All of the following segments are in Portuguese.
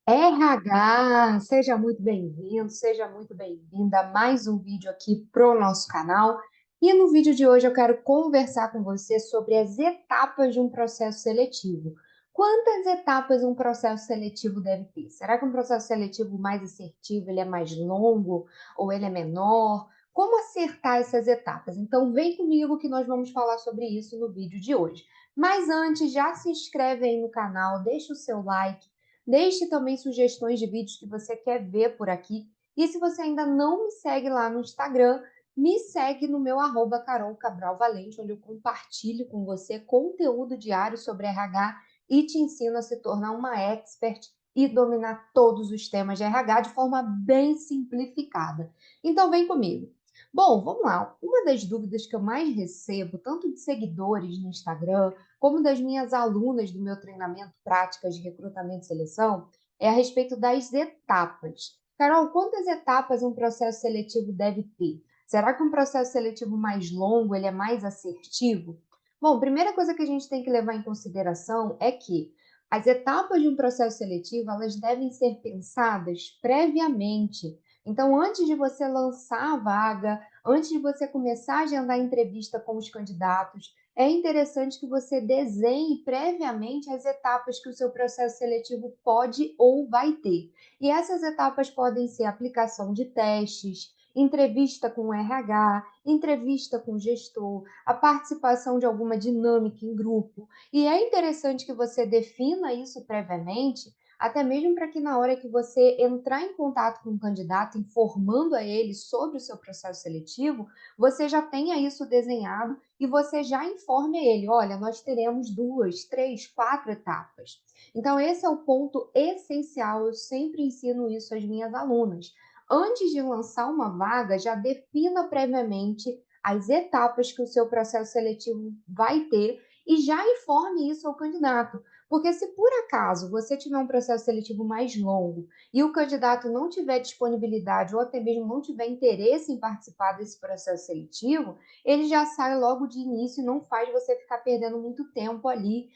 RH, seja muito bem-vindo, seja muito bem-vinda a mais um vídeo aqui pro nosso canal. E no vídeo de hoje eu quero conversar com você sobre as etapas de um processo seletivo. Quantas etapas um processo seletivo deve ter? Será que um processo seletivo mais assertivo, ele é mais longo ou ele é menor? Como acertar essas etapas? Então vem comigo que nós vamos falar sobre isso no vídeo de hoje. Mas antes, já se inscreve aí no canal, deixa o seu like. Deixe também sugestões de vídeos que você quer ver por aqui. E se você ainda não me segue lá no Instagram, me segue no meu @Carol Cabral Valente, onde eu compartilho com você conteúdo diário sobre RH e te ensino a se tornar uma expert e dominar todos os temas de RH de forma bem simplificada. Então vem comigo. Bom, vamos lá. Uma das dúvidas que eu mais recebo, tanto de seguidores no Instagram, como das minhas alunas do meu treinamento Práticas de Recrutamento e Seleção, é a respeito das etapas. Carol, quantas etapas um processo seletivo deve ter? Será que um processo seletivo mais longo, ele é mais assertivo? Bom, a primeira coisa que a gente tem que levar em consideração é que as etapas de um processo seletivo, elas devem ser pensadas previamente. Então, antes de você lançar a vaga, antes de você começar a agendar entrevista com os candidatos, é interessante que você desenhe previamente as etapas que o seu processo seletivo pode ou vai ter. E essas etapas podem ser aplicação de testes, entrevista com o RH, entrevista com o gestor, a participação de alguma dinâmica em grupo. E é interessante que você defina isso previamente, até mesmo para que na hora que você entrar em contato com o candidato, informando a ele sobre o seu processo seletivo, você já tenha isso desenhado e você já informe ele: olha, nós teremos 2, 3, 4 etapas. Então, esse é o ponto essencial, eu sempre ensino isso às minhas alunas. Antes de lançar uma vaga, já defina previamente as etapas que o seu processo seletivo vai ter e já informe isso ao candidato. Porque se por acaso você tiver um processo seletivo mais longo e o candidato não tiver disponibilidade ou até mesmo não tiver interesse em participar desse processo seletivo, ele já sai logo de início e não faz você ficar perdendo muito tempo ali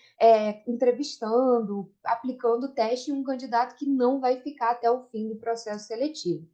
entrevistando, aplicando teste em um candidato que não vai ficar até o fim do processo seletivo.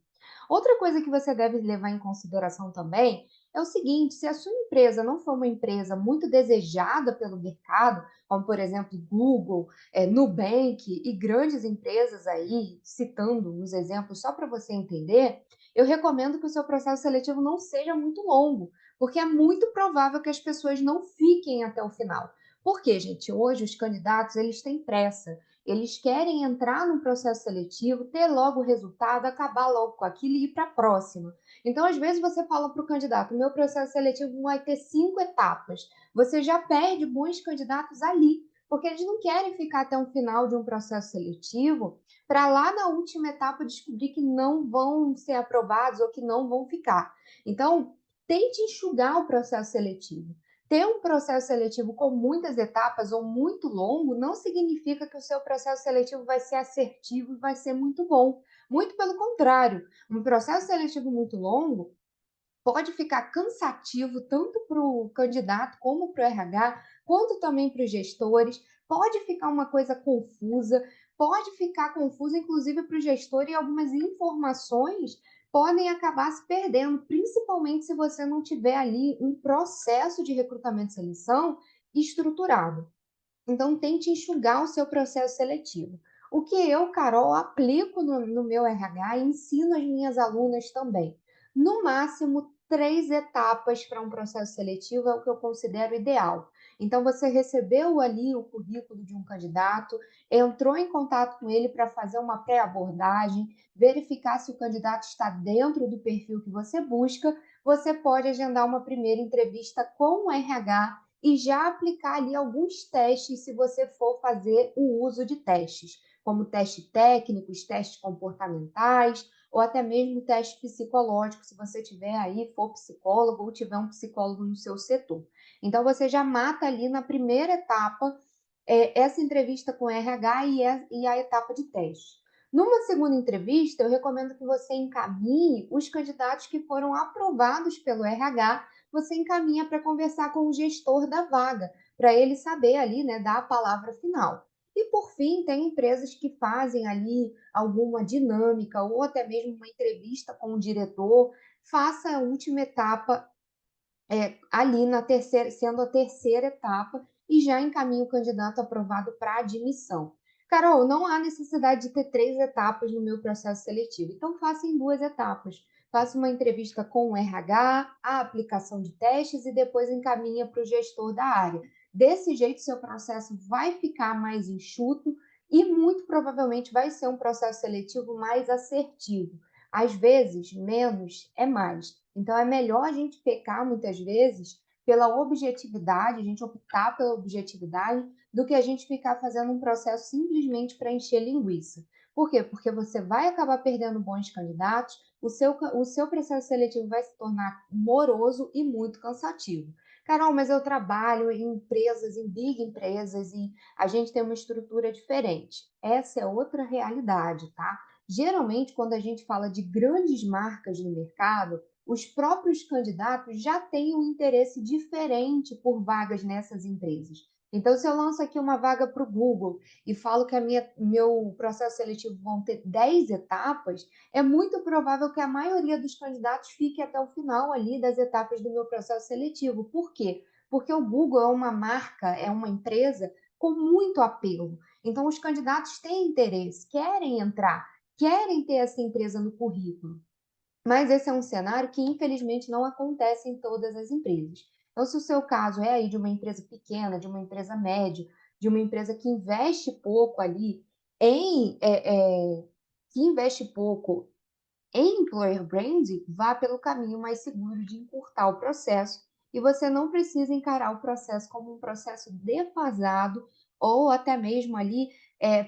Outra coisa que você deve levar em consideração também é o seguinte: se a sua empresa não for uma empresa muito desejada pelo mercado, como por exemplo Google, Nubank e grandes empresas aí, citando os exemplos só para você entender, eu recomendo que o seu processo seletivo não seja muito longo, porque é muito provável que as pessoas não fiquem até o final. Por quê, gente? Hoje os candidatos eles têm pressa. Eles querem entrar no processo seletivo, ter logo o resultado, acabar logo com aquilo e ir para a próxima. Então, às vezes, você fala para o candidato: meu processo seletivo vai ter 5 etapas. Você já perde bons candidatos ali, porque eles não querem ficar até o final de um processo seletivo para lá na última etapa descobrir que não vão ser aprovados ou que não vão ficar. Então, tente enxugar o processo seletivo. Ter um processo seletivo com muitas etapas ou muito longo não significa que o seu processo seletivo vai ser assertivo e vai ser muito bom. Muito pelo contrário, um processo seletivo muito longo pode ficar cansativo tanto para o candidato como para o RH, quanto também para os gestores. Pode ficar uma coisa confusa, pode ficar confuso inclusive para o gestor e algumas informações podem acabar se perdendo, principalmente se você não tiver ali um processo de recrutamento e seleção estruturado. Então, tente enxugar o seu processo seletivo. O que eu, Carol, aplico no meu RH e ensino as minhas alunas também. No máximo, 3 etapas para um processo seletivo é o que eu considero ideal. Então, você recebeu ali o currículo de um candidato, entrou em contato com ele para fazer uma pré-abordagem, verificar se o candidato está dentro do perfil que você busca, você pode agendar uma primeira entrevista com o RH e já aplicar ali alguns testes se você for fazer o uso de testes, como testes técnicos, testes comportamentais, ou até mesmo teste psicológico, se você tiver aí, for psicólogo ou tiver um psicólogo no seu setor. Então, você já mata ali na primeira etapa essa entrevista com o RH e a etapa de teste. Numa segunda entrevista, eu recomendo que você encaminhe os candidatos que foram aprovados pelo RH, você encaminha para conversar com o gestor da vaga, para ele saber ali, né, dar a palavra final. E por fim, tem empresas que fazem ali alguma dinâmica ou até mesmo uma entrevista com o diretor, faça a última etapa ali na terceira, sendo a terceira etapa, e já encaminha o candidato aprovado para admissão. Carol, não há necessidade de ter 3 etapas no meu processo seletivo, então faça em 2 etapas. Faça uma entrevista com o RH, a aplicação de testes e depois encaminha para o gestor da área. Desse jeito, seu processo vai ficar mais enxuto e muito provavelmente vai ser um processo seletivo mais assertivo. Às vezes, menos é mais. Então, é melhor a gente pecar, muitas vezes, pela objetividade, a gente optar pela objetividade, do que a gente ficar fazendo um processo simplesmente para encher linguiça. Por quê? Porque você vai acabar perdendo bons candidatos, o seu processo seletivo vai se tornar moroso e muito cansativo. Carol, mas eu trabalho em empresas, em big empresas, e a gente tem uma estrutura diferente. Essa é outra realidade, tá? Geralmente, quando a gente fala de grandes marcas no mercado, os próprios candidatos já têm um interesse diferente por vagas nessas empresas. Então, se eu lanço aqui uma vaga para o Google e falo que meu processo seletivo vão ter 10 etapas, é muito provável que a maioria dos candidatos fique até o final ali das etapas do meu processo seletivo. Por quê? Porque o Google é uma marca, é uma empresa com muito apelo. Então, os candidatos têm interesse, querem entrar, querem ter essa empresa no currículo. Mas esse é um cenário que, infelizmente, não acontece em todas as empresas. Então, se o seu caso é aí de uma empresa pequena, de uma empresa média, de uma empresa que investe pouco ali em que investe pouco em employer branding, vá pelo caminho mais seguro de encurtar o processo e você não precisa encarar o processo como um processo defasado ou até mesmo ali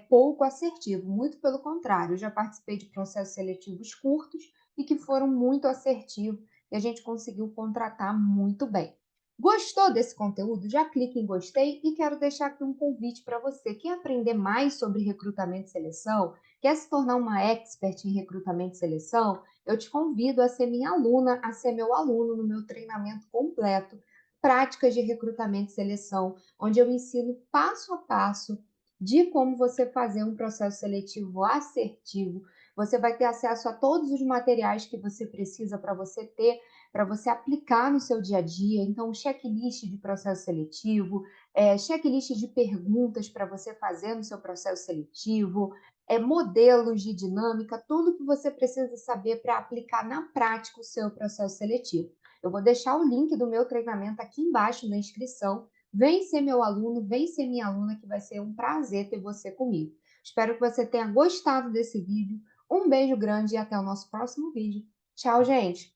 pouco assertivo. Muito pelo contrário, eu já participei de processos seletivos curtos e que foram muito assertivos e a gente conseguiu contratar muito bem. Gostou desse conteúdo? Já clique em gostei e quero deixar aqui um convite para você. Quer aprender mais sobre recrutamento e seleção? Quer se tornar uma expert em recrutamento e seleção? Eu te convido a ser minha aluna, a ser meu aluno no meu treinamento completo, Práticas de Recrutamento e Seleção, onde eu ensino passo a passo de como você fazer um processo seletivo assertivo. Você vai ter acesso a todos os materiais que você precisa para você aplicar no seu dia a dia. Então, checklist de processo seletivo, checklist de perguntas para você fazer no seu processo seletivo, modelos de dinâmica, tudo que você precisa saber para aplicar na prática o seu processo seletivo. Eu vou deixar o link do meu treinamento aqui embaixo na inscrição. Vem ser meu aluno, vem ser minha aluna, que vai ser um prazer ter você comigo. Espero que você tenha gostado desse vídeo. Um beijo grande e até o nosso próximo vídeo. Tchau, gente!